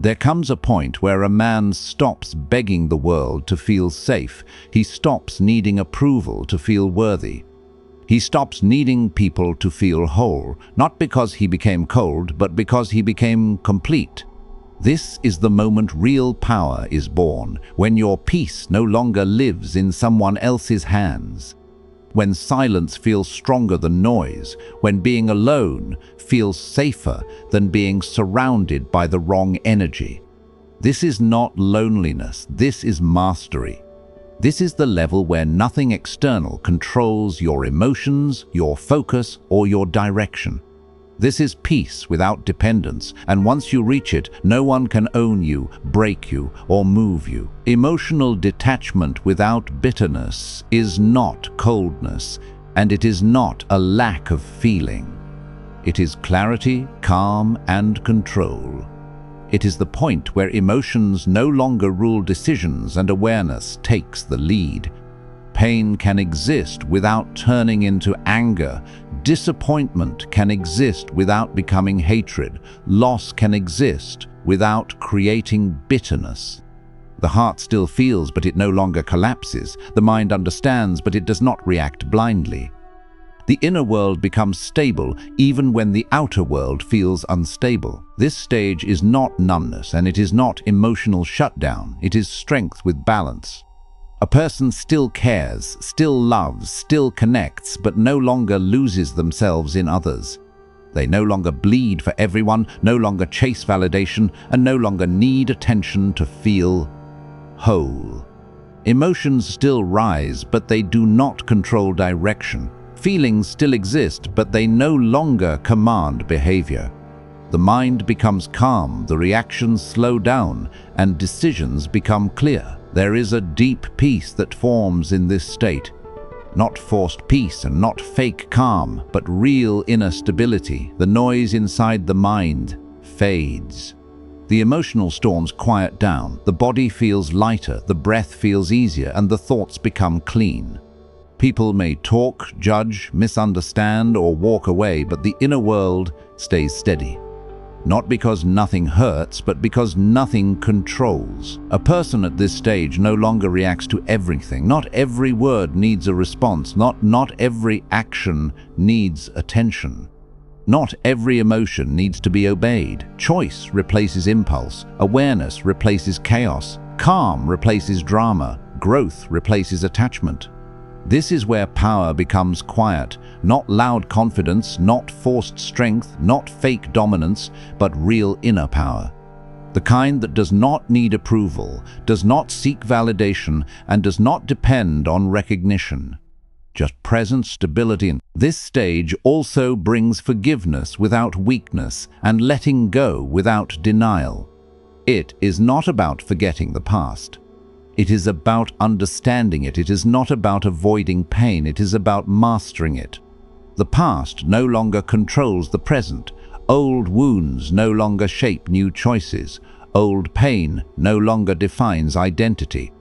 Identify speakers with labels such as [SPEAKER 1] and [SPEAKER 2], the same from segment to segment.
[SPEAKER 1] There comes a point where a man stops begging the world to feel safe. He stops needing approval to feel worthy. He stops needing people to feel whole, not because he became cold, but because he became complete. This is the moment real power is born, when your peace no longer lives in someone else's hands. When silence feels stronger than noise, when being alone feels safer than being surrounded by the wrong energy. This is not loneliness, this is mastery. This is the level where nothing external controls your emotions, your focus, or your direction. This is peace without dependence, and once you reach it, no one can own you, break you, or move you. Emotional detachment without bitterness is not coldness, and it is not a lack of feeling. It is clarity, calm, and control. It is the point where emotions no longer rule decisions and awareness takes the lead. Pain can exist without turning into anger. Disappointment can exist without becoming hatred. Loss can exist without creating bitterness. The heart still feels, but it no longer collapses. The mind understands, but it does not react blindly. The inner world becomes stable even when the outer world feels unstable. This stage is not numbness, and it is not emotional shutdown. It is strength with balance. A person still cares, still loves, still connects, but no longer loses themselves in others. They no longer bleed for everyone, no longer chase validation, and no longer need attention to feel whole. Emotions still rise, but they do not control direction. Feelings still exist, but they no longer command behavior. The mind becomes calm, the reactions slow down, and decisions become clear. There is a deep peace that forms in this state. Not forced peace and not fake calm, but real inner stability. The noise inside the mind fades. The emotional storms quiet down. The body feels lighter, the breath feels easier, and the thoughts become clean. People may talk, judge, misunderstand, or walk away, but the inner world stays steady. Not because nothing hurts, but because nothing controls. A person at this stage no longer reacts to everything. Not every word needs a response. Not every action needs attention. Not every emotion needs to be obeyed. Choice replaces impulse. Awareness replaces chaos. Calm replaces drama. Growth replaces attachment. This is where power becomes quiet, not loud confidence, not forced strength, not fake dominance, but real inner power. The kind that does not need approval, does not seek validation, and does not depend on recognition. Just presence, stability. This stage also brings forgiveness without weakness and letting go without denial. It is not about forgetting the past. It is about understanding it. It is not about avoiding pain. It is about mastering it. The past no longer controls the present. Old wounds no longer shape new choices. Old pain no longer defines identity.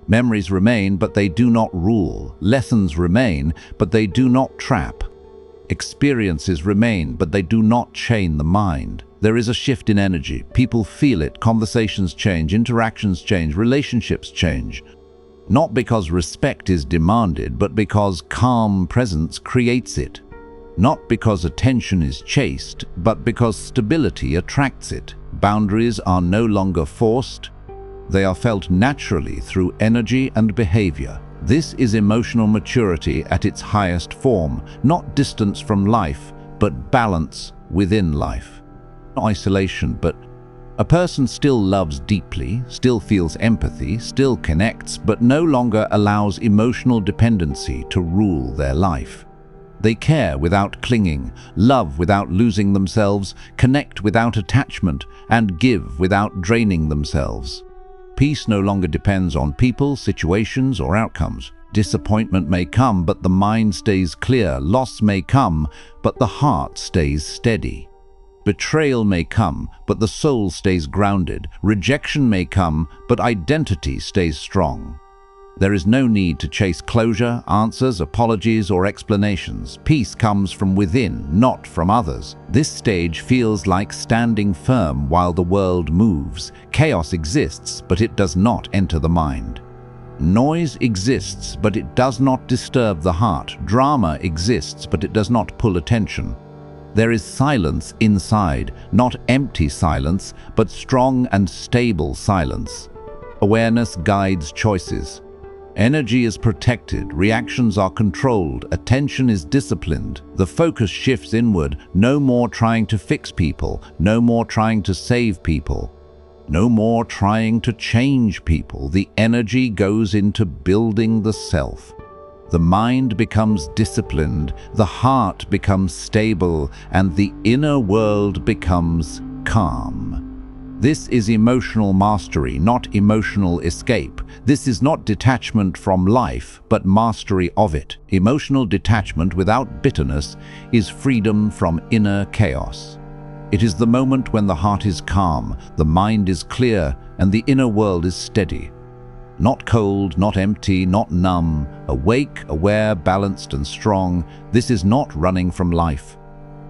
[SPEAKER 1] Memories remain, but they do not rule. Lessons remain, but they do not trap. Experiences remain, but they do not chain the mind. There is a shift in energy. People feel it. Conversations change, interactions change, relationships change. Not because respect is demanded, but because calm presence creates it. Not because attention is chased, but because stability attracts it. Boundaries are no longer forced. They are felt naturally through energy and behavior. This is emotional maturity at its highest form, not distance from life, but balance within life. Not isolation, but a person still loves deeply, still feels empathy, still connects, but no longer allows emotional dependency to rule their life. They care without clinging, love without losing themselves, connect without attachment, and give without draining themselves. Peace no longer depends on people, situations, or outcomes. Disappointment may come, but the mind stays clear. Loss may come, but the heart stays steady. Betrayal may come, but the soul stays grounded. Rejection may come, but identity stays strong. There is no need to chase closure, answers, apologies, or explanations. Peace comes from within, not from others. This stage feels like standing firm while the world moves. Chaos exists, but it does not enter the mind. Noise exists, but it does not disturb the heart. Drama exists, but it does not pull attention. There is silence inside, not empty silence, but strong and stable silence. Awareness guides choices. Energy is protected, reactions are controlled, attention is disciplined. The focus shifts inward, no more trying to fix people, no more trying to save people, no more trying to change people. The energy goes into building the self. The mind becomes disciplined, the heart becomes stable, and the inner world becomes calm. This is emotional mastery, not emotional escape. This is not detachment from life, but mastery of it. Emotional detachment without bitterness is freedom from inner chaos. It is the moment when the heart is calm, the mind is clear, and the inner world is steady. Not cold, not empty, not numb. Awake, aware, balanced, and strong. This is not running from life.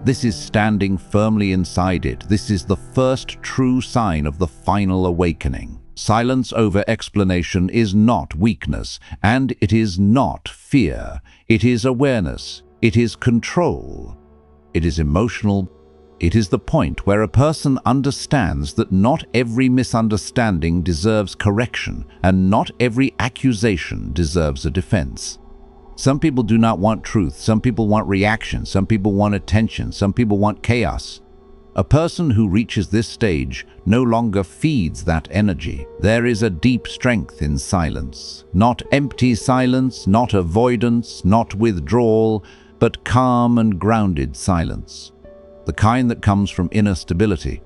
[SPEAKER 1] This is standing firmly inside it. This is the first true sign of the final awakening. Silence over explanation is not weakness, and it is not fear. It is awareness. It is control. It is emotional. It is the point where a person understands that not every misunderstanding deserves correction, and not every accusation deserves a defense. Some people do not want truth. Some people want reaction. Some people want attention. Some people want chaos. A person who reaches this stage no longer feeds that energy. There is a deep strength in silence. Not empty silence, not avoidance, not withdrawal, but calm and grounded silence. The kind that comes from inner stability.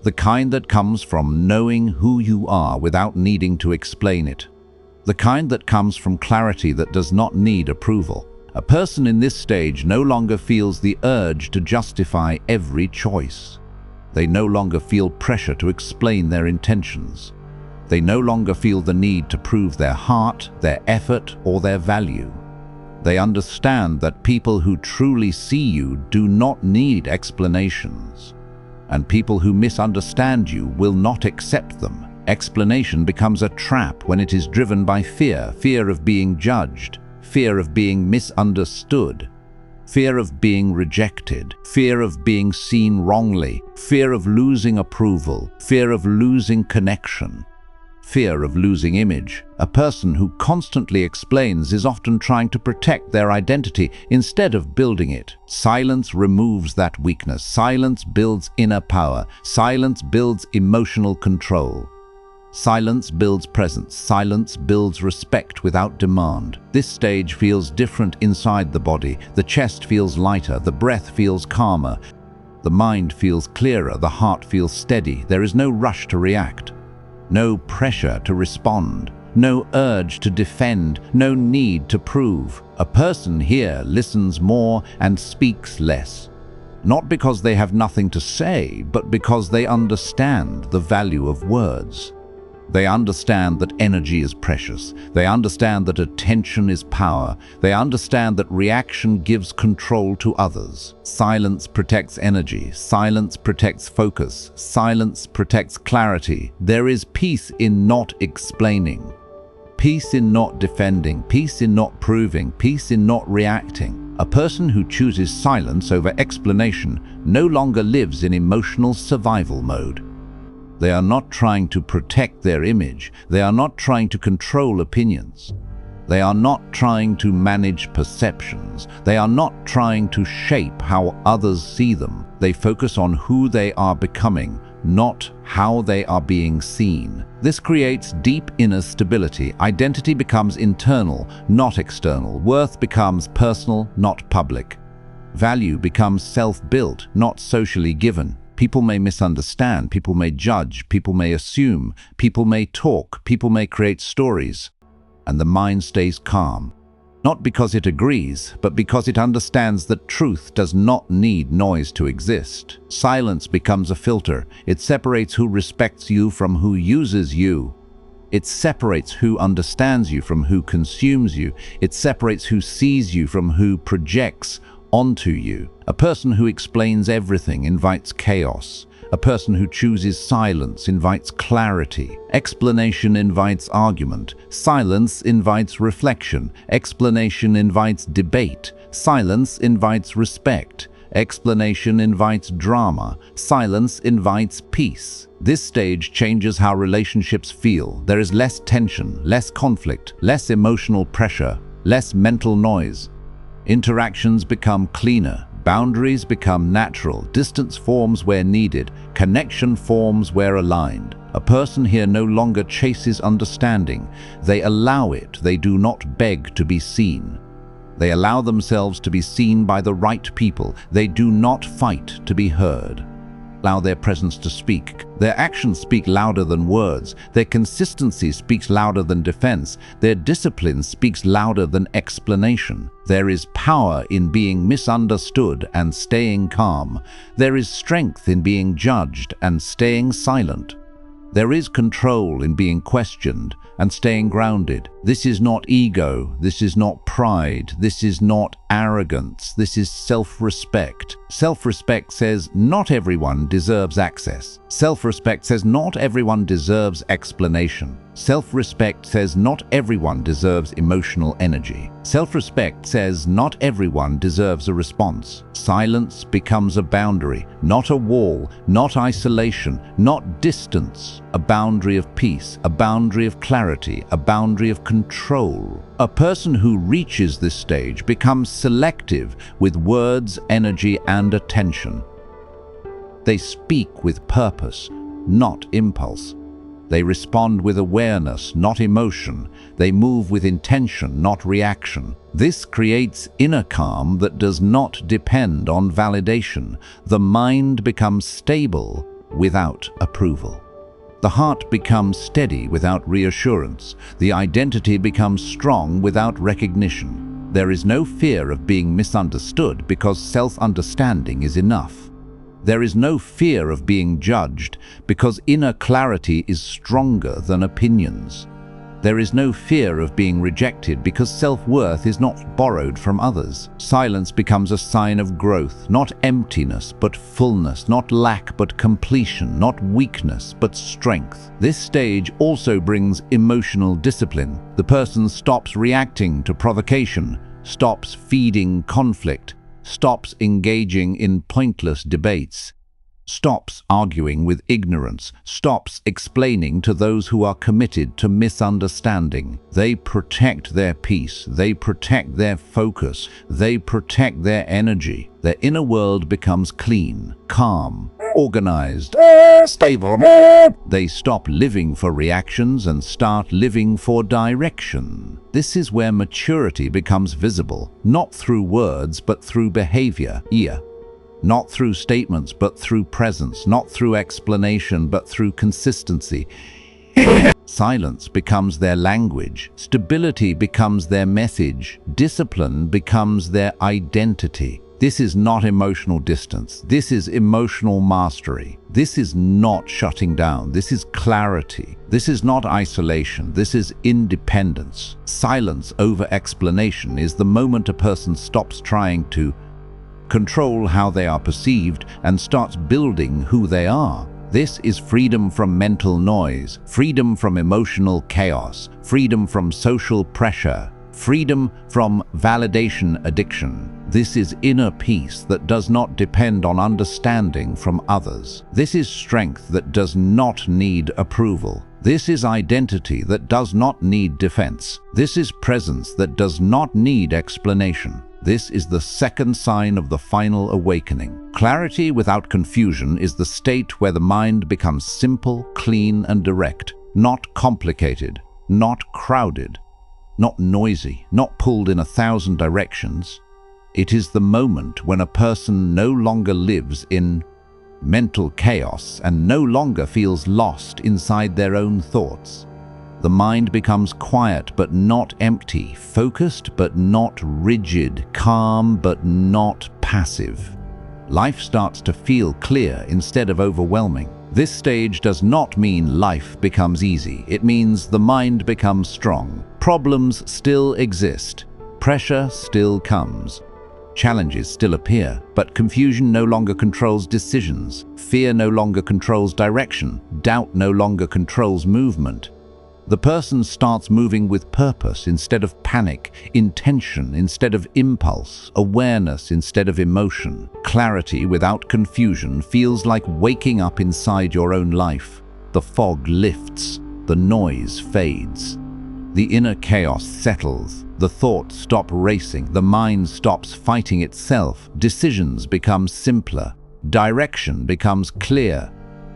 [SPEAKER 1] The kind that comes from knowing who you are without needing to explain it. The kind that comes from clarity that does not need approval. A person in this stage no longer feels the urge to justify every choice. They no longer feel pressure to explain their intentions. They no longer feel the need to prove their heart, their effort, or their value. They understand that people who truly see you do not need explanations, and people who misunderstand you will not accept them. Explanation becomes a trap when it is driven by fear, fear of being judged, fear of being misunderstood, fear of being rejected, fear of being seen wrongly, fear of losing approval, fear of losing connection, fear of losing image. A person who constantly explains is often trying to protect their identity instead of building it. Silence removes that weakness. Silence builds inner power. Silence builds emotional control. Silence builds presence. Silence builds respect without demand. This stage feels different inside the body. The chest feels lighter. The breath feels calmer. The mind feels clearer. The heart feels steady. There is no rush to react. No pressure to respond. No urge to defend. No need to prove. A person here listens more and speaks less. Not because they have nothing to say, but because they understand the value of words. They understand that energy is precious. They understand that attention is power. They understand that reaction gives control to others. Silence protects energy. Silence protects focus. Silence protects clarity. There is peace in not explaining. Peace in not defending. Peace in not proving. Peace in not reacting. A person who chooses silence over explanation no longer lives in emotional survival mode. They are not trying to protect their image. They are not trying to control opinions. They are not trying to manage perceptions. They are not trying to shape how others see them. They focus on who they are becoming, not how they are being seen. This creates deep inner stability. Identity becomes internal, not external. Worth becomes personal, not public. Value becomes self-built, not socially given. People may misunderstand, people may judge, people may assume, people may talk, people may create stories, and the mind stays calm. Not because it agrees, but because it understands that truth does not need noise to exist. Silence becomes a filter. It separates who respects you from who uses you. It separates who understands you from who consumes you. It separates who sees you from who projects onto you. A person who explains everything invites chaos. A person who chooses silence invites clarity. Explanation invites argument. Silence invites reflection. Explanation invites debate. Silence invites respect. Explanation invites drama. Silence invites peace. This stage changes how relationships feel. There is less tension, less conflict, less emotional pressure, less mental noise. Interactions become cleaner. Boundaries become natural. Distance forms where needed. Connection forms where aligned. A person here no longer chases understanding. They allow it. They do not beg to be seen. They allow themselves to be seen by the right people. They do not fight to be heard. Allow their presence to speak. Their actions speak louder than words. Their consistency speaks louder than defense. Their discipline speaks louder than explanation. There is power in being misunderstood and staying calm. There is strength in being judged and staying silent. There is control in being questioned and staying grounded. This is not ego. This is not pride. This is not arrogance. This is self-respect. Self-respect says not everyone deserves access. Self-respect says not everyone deserves explanation. Self-respect says not everyone deserves emotional energy. Self-respect says not everyone deserves a response. Silence becomes a boundary, not a wall, not isolation, not distance. A boundary of peace, a boundary of clarity, a boundary of control. A person who reaches this stage becomes selective with words, energy, and attention. They speak with purpose, not impulse. They respond with awareness, not emotion. They move with intention, not reaction. This creates inner calm that does not depend on validation. The mind becomes stable without approval. The heart becomes steady without reassurance. The identity becomes strong without recognition. There is no fear of being misunderstood because self-understanding is enough. There is no fear of being judged because inner clarity is stronger than opinions. There is no fear of being rejected because self-worth is not borrowed from others. Silence becomes a sign of growth, not emptiness but fullness, not lack but completion, not weakness but strength. This stage also brings emotional discipline. The person stops reacting to provocation, stops feeding conflict, stops engaging in pointless debates, stops arguing with ignorance, stops explaining to those who are committed to misunderstanding. They protect their peace, they protect their focus, they protect their energy. Their inner world becomes clean, calm, organized, stable. They stop living for reactions and start living for direction. This is where maturity becomes visible, not through words but through behavior. Not through statements but through presence, not through explanation but through consistency. Silence becomes their language, stability becomes their message, discipline becomes their identity. This is not emotional distance. This is emotional mastery. This is not shutting down. This is clarity. This is not isolation. This is independence. Silence over explanation is the moment a person stops trying to control how they are perceived and starts building who they are. This is freedom from mental noise, freedom from emotional chaos, freedom from social pressure, freedom from validation addiction. This is inner peace that does not depend on understanding from others. This is strength that does not need approval. This is identity that does not need defense. This is presence that does not need explanation. This is the second sign of the final awakening. Clarity without confusion is the state where the mind becomes simple, clean, and direct, not complicated, not crowded, not noisy, not pulled in 1,000 directions. It is the moment when a person no longer lives in mental chaos and no longer feels lost inside their own thoughts. The mind becomes quiet but not empty, focused but not rigid, calm but not passive. Life starts to feel clear instead of overwhelming. This stage does not mean life becomes easy. It means the mind becomes strong. Problems still exist. Pressure still comes. Challenges still appear, but confusion no longer controls decisions. Fear no longer controls direction. Doubt no longer controls movement. The person starts moving with purpose instead of panic, intention instead of impulse, awareness instead of emotion. Clarity without confusion feels like waking up inside your own life. The fog lifts, the noise fades. The inner chaos settles. The thoughts stop racing. The mind stops fighting itself. Decisions become simpler. Direction becomes clear.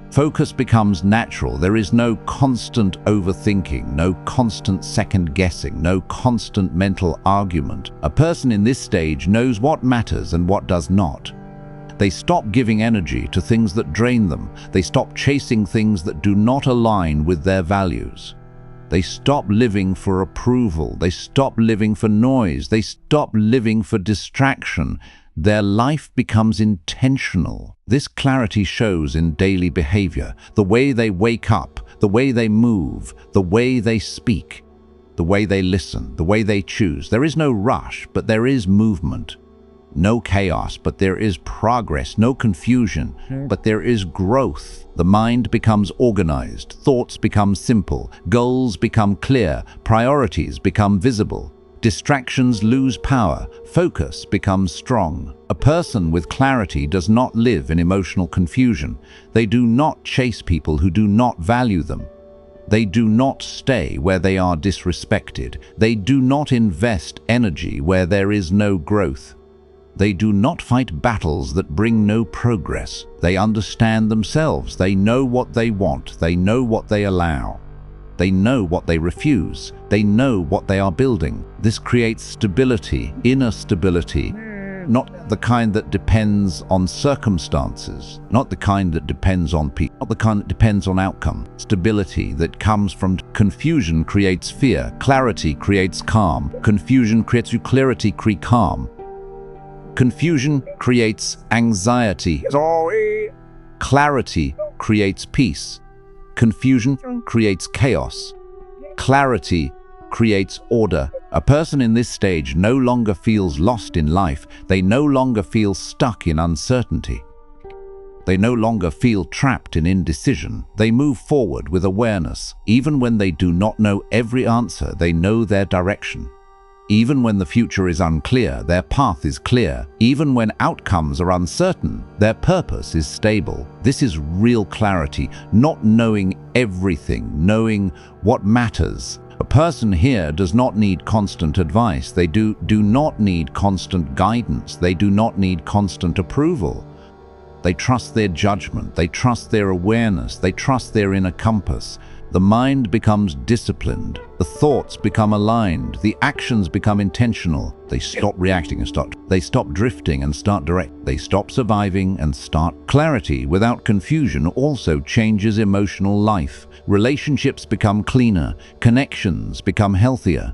[SPEAKER 1] Focus becomes natural. There is no constant overthinking, no constant second-guessing, no constant mental argument. A person in this stage knows what matters and what does not. They stop giving energy to things that drain them. They stop chasing things that do not align with their values. They stop living for approval. They stop living for noise. They stop living for distraction. Their life becomes intentional. This clarity shows in daily behavior, the way they wake up, the way they move, the way they speak, the way they listen, the way they choose. There is no rush, but there is movement. No chaos, but there is progress. No confusion, but there is growth. The mind becomes organized. Thoughts become simple. Goals become clear. Priorities become visible. Distractions lose power. Focus becomes strong. A person with clarity does not live in emotional confusion. They do not chase people who do not value them. They do not stay where they are disrespected. They do not invest energy where there is no growth. They do not fight battles that bring no progress. They understand themselves. They know what they want. They know what they allow. They know what they refuse. They know what they are building. This creates stability, inner stability, not the kind that depends on circumstances, not the kind that depends on people, not the kind that depends on outcome. Stability that comes from confusion creates fear. Clarity creates calm. Confusion creates clarity, creates calm. Confusion creates anxiety. Clarity creates peace. Confusion creates chaos. Clarity creates order. A person in this stage no longer feels lost in life. They no longer feel stuck in uncertainty. They no longer feel trapped in indecision. They move forward with awareness. Even when they do not know every answer, they know their direction. Even when the future is unclear, their path is clear. Even when outcomes are uncertain, their purpose is stable. This is real clarity, not knowing everything, knowing what matters. A person here does not need constant advice. They do not need constant guidance. They do not need constant approval. They trust their judgment. They trust their awareness. They trust their inner compass. The mind becomes disciplined. The thoughts become aligned. The actions become intentional. They stop reacting and start. They stop drifting and start direct. They stop surviving and start. Clarity without confusion also changes emotional life. Relationships become cleaner. Connections become healthier.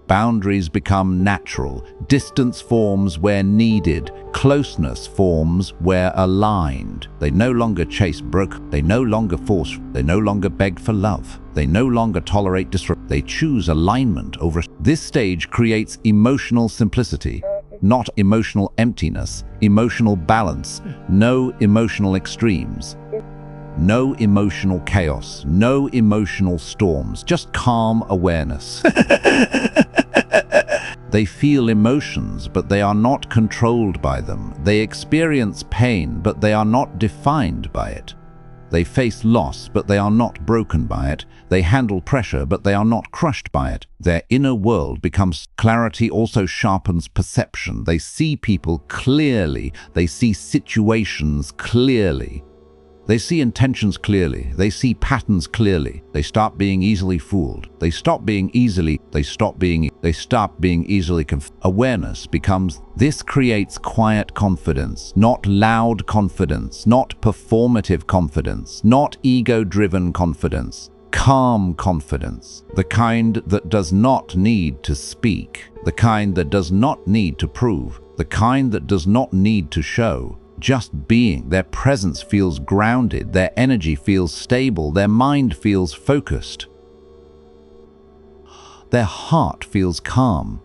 [SPEAKER 1] Boundaries become natural. Distance forms where needed. Closeness forms where aligned. They no longer chase broke. They no longer force. They no longer beg for love. They no longer tolerate disrespect. They choose alignment over. This stage creates emotional simplicity, not emotional emptiness, emotional balance, no emotional extremes. No emotional chaos, no emotional storms, just calm awareness. They feel emotions, but they are not controlled by them. They experience pain, but they are not defined by it. They face loss, but they are not broken by it. They handle pressure, but they are not crushed by it. Their inner world becomes clarity, also sharpens perception. They see people clearly. They see situations clearly. They see intentions clearly. They see patterns clearly. They stop being easily fooled. They stop being easily Awareness becomes, this creates quiet confidence, not loud confidence, not performative confidence, not ego-driven confidence. Calm confidence, the kind that does not need to speak, the kind that does not need to prove, the kind that does not need to show. just being. Their presence feels grounded, their energy feels stable, their mind feels focused. Their heart feels calm.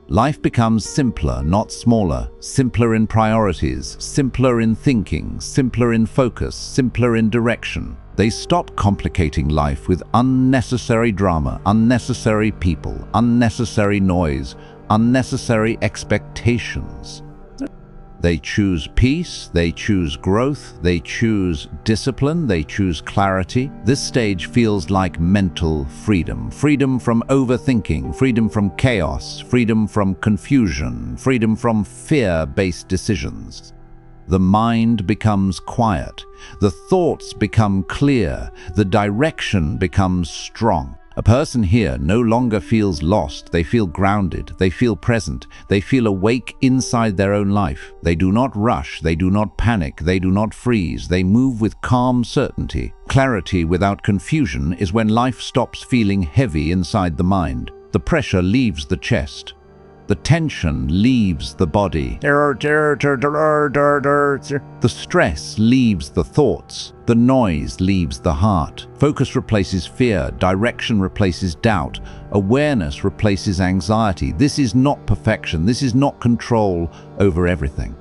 [SPEAKER 1] Life becomes simpler, not smaller, simpler in priorities, simpler in thinking, simpler in focus, simpler in direction. They stop complicating life with unnecessary drama, unnecessary people, unnecessary noise, unnecessary expectations. They choose peace, they choose growth, they choose discipline, they choose clarity. This stage feels like mental freedom. Freedom from overthinking, freedom from chaos, freedom from confusion, freedom from fear-based decisions. The mind becomes quiet, the thoughts become clear, the direction becomes strong. A person here no longer feels lost, they feel grounded, they feel present, they feel awake inside their own life. They do not rush, they do not panic, they do not freeze, they move with calm certainty. Clarity without confusion is when life stops feeling heavy inside the mind. The pressure leaves the chest. The tension leaves the body. The stress leaves the thoughts. The noise leaves the heart. Focus replaces fear. Direction replaces doubt. Awareness replaces anxiety. This is not perfection. This is not control over everything.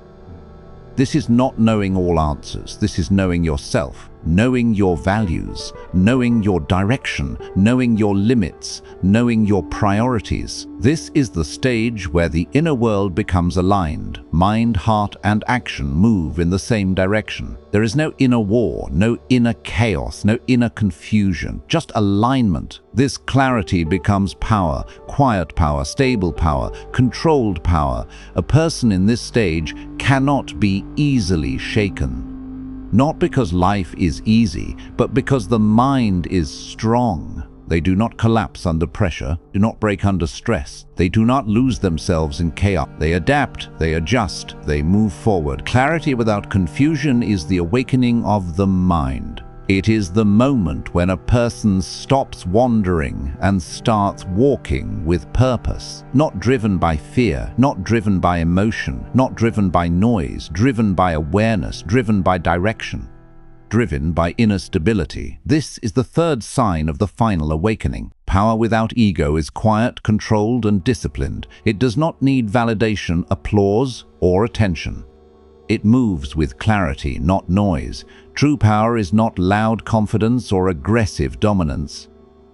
[SPEAKER 1] This is not knowing all answers. This is knowing yourself, knowing your values, knowing your direction, knowing your limits, knowing your priorities. This is the stage where the inner world becomes aligned. Mind, heart, and action move in the same direction. There is no inner war, no inner chaos, no inner confusion, just alignment. This clarity becomes power, quiet power, stable power, controlled power. A person in this stage cannot be easily shaken. Not because life is easy, but because the mind is strong. They do not collapse under pressure, do not break under stress. They do not lose themselves in chaos. They adapt, they adjust, they move forward. Clarity without confusion is the awakening of the mind. It is the moment when a person stops wandering and starts walking with purpose, not driven by fear, not driven by emotion, not driven by noise, driven by awareness, driven by direction, driven by inner stability. This is the third sign of the final awakening. Power without ego is quiet, controlled, and disciplined. It does not need validation, applause, or attention. It moves with clarity, not noise. True power is not loud confidence or aggressive dominance.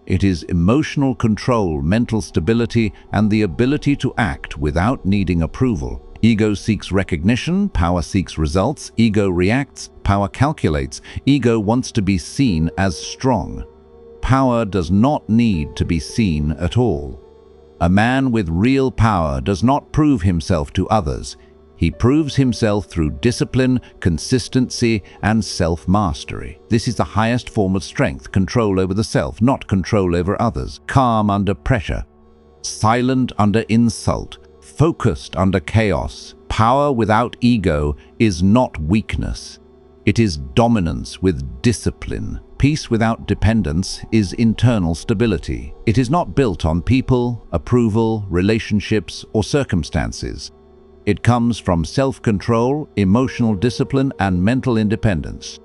[SPEAKER 1] It is emotional control, mental stability, and the ability to act without needing approval. Ego seeks recognition, power seeks results. Ego reacts, power calculates. Ego wants to be seen as strong. Power does not need to be seen at all. A man with real power does not prove himself to others. He proves himself through discipline, consistency, and self-mastery. This is the highest form of strength, control over the self, not control over others. Calm under pressure, silent under insult, focused under chaos. Power without ego is not weakness. It is dominance with discipline. Peace without dependence is internal stability. It is not built on people, approval, relationships, or circumstances. It comes from self-control, emotional discipline, and mental independence.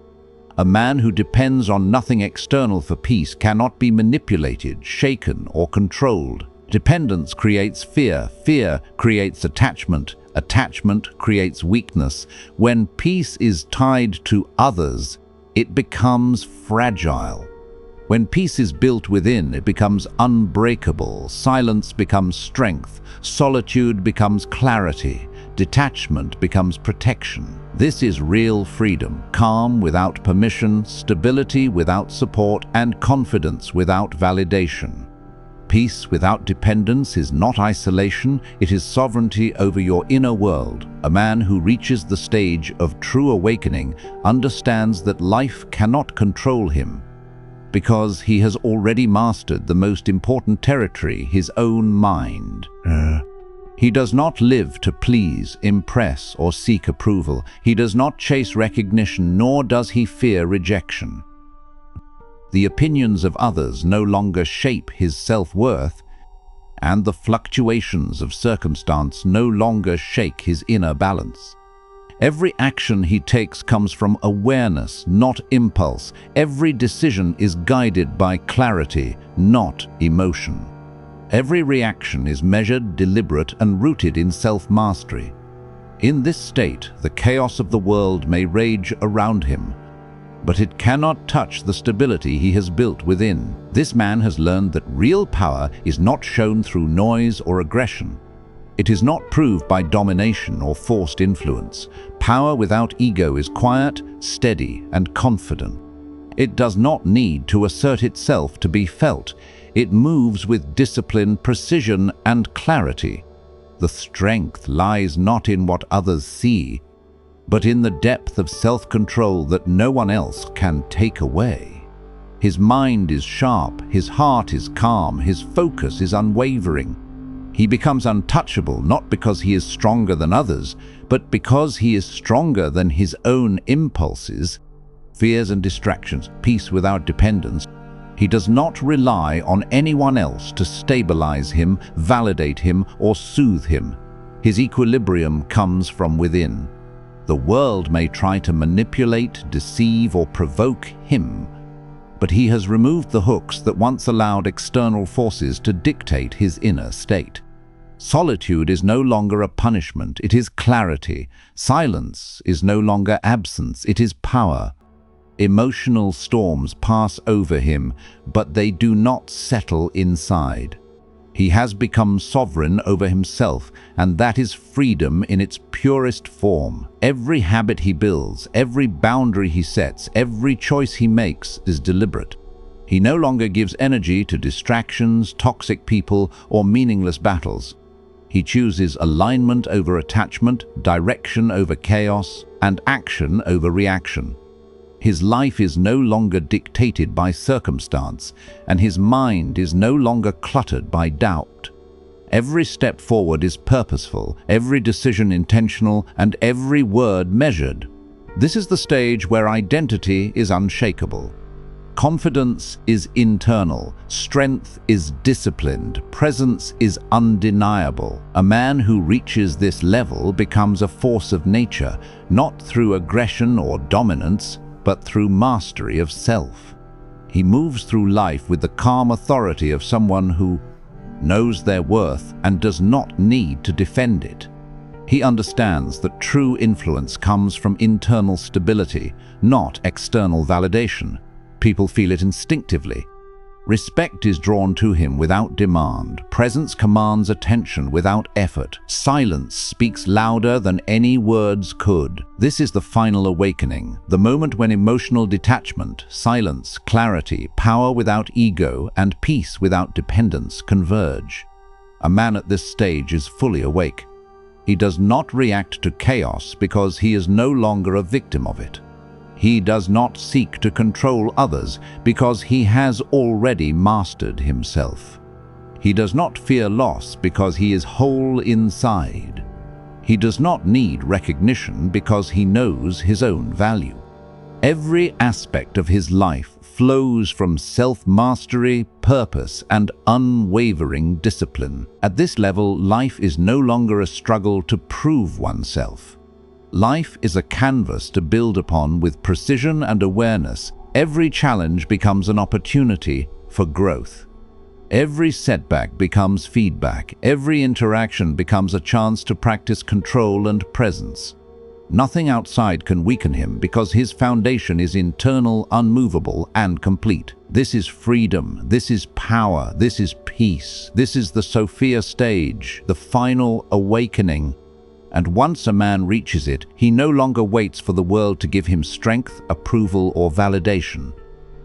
[SPEAKER 1] A man who depends on nothing external for peace cannot be manipulated, shaken, or controlled. Dependence creates fear. Fear creates attachment. Attachment creates weakness. When peace is tied to others, it becomes fragile. When peace is built within, it becomes unbreakable. Silence becomes strength. Solitude becomes clarity. Detachment becomes protection. This is real freedom. Calm without permission, stability without support, and confidence without validation. Peace without dependence is not isolation, it is sovereignty over your inner world. A man who reaches the stage of true awakening understands that life cannot control him, because he has already mastered the most important territory, his own mind. He does not live to please, impress, or seek approval. He does not chase recognition, nor does he fear rejection. The opinions of others no longer shape his self-worth, and the fluctuations of circumstance no longer shake his inner balance. Every action he takes comes from awareness, not impulse. Every decision is guided by clarity, not emotion. Every reaction is measured, deliberate, and rooted in self-mastery. In this state, the chaos of the world may rage around him, but it cannot touch the stability he has built within. This man has learned that real power is not shown through noise or aggression. It is not proved by domination or forced influence. Power without ego is quiet, steady, and confident. It does not need to assert itself to be felt. It moves with discipline, precision, and clarity. The strength lies not in what others see, but in the depth of self-control that no one else can take away. His mind is sharp, his heart is calm, his focus is unwavering. He becomes untouchable not because he is stronger than others, but because he is stronger than his own impulses, fears and distractions, peace without dependence. He does not rely on anyone else to stabilize him, validate him, or soothe him. His equilibrium comes from within. The world may try to manipulate, deceive, or provoke him, but he has removed the hooks that once allowed external forces to dictate his inner state. Solitude is no longer a punishment, it is clarity. Silence is no longer absence, it is power. Emotional storms pass over him, but they do not settle inside. He has become sovereign over himself, and that is freedom in its purest form. Every habit he builds, every boundary he sets, every choice he makes is deliberate. He no longer gives energy to distractions, toxic people, or meaningless battles. He chooses alignment over attachment, direction over chaos, and action over reaction. His life is no longer dictated by circumstance, and his mind is no longer cluttered by doubt. Every step forward is purposeful, every decision intentional, and every word measured. This is the stage where identity is unshakable. Confidence is internal, strength is disciplined, presence is undeniable. A man who reaches this level becomes a force of nature, not through aggression or dominance, but through mastery of self. He moves through life with the calm authority of someone who knows their worth and does not need to defend it. He understands that true influence comes from internal stability, not external validation. People feel it instinctively. Respect is drawn to him without demand. Presence commands attention without effort. Silence speaks louder than any words could. This is the final awakening, the moment when emotional detachment, silence, clarity, power without ego, and peace without dependence converge. A man at this stage is fully awake. He does not react to chaos because he is no longer a victim of it. He does not seek to control others because he has already mastered himself. He does not fear loss because he is whole inside. He does not need recognition because he knows his own value. Every aspect of his life flows from self-mastery, purpose, and unwavering discipline. At this level, life is no longer a struggle to prove oneself. Life is a canvas to build upon with precision and awareness. Every challenge becomes an opportunity for growth. Every setback becomes feedback. Every interaction becomes a chance to practice control and presence. Nothing outside can weaken him because his foundation is internal, unmovable, and complete. This is freedom. This is power. This is peace. This is the Sophia Stage, the final awakening. And once a man reaches it, he no longer waits for the world to give him strength, approval, or validation.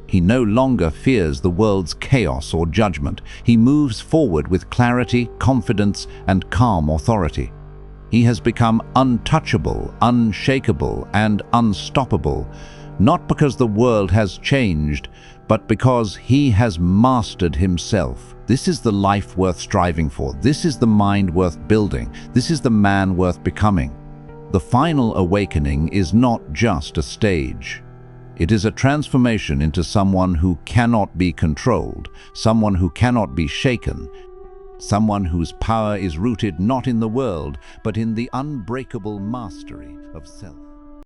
[SPEAKER 1] He no longer fears the world's chaos or judgment. He moves forward with clarity, confidence, and calm authority. He has become untouchable, unshakable, and unstoppable, not because the world has changed, but because he has mastered himself. This is the life worth striving for. This is the mind worth building. This is the man worth becoming. The final awakening is not just a stage. It is a transformation into someone who cannot be controlled, someone who cannot be shaken, someone whose power is rooted not in the world, but in the unbreakable mastery of self.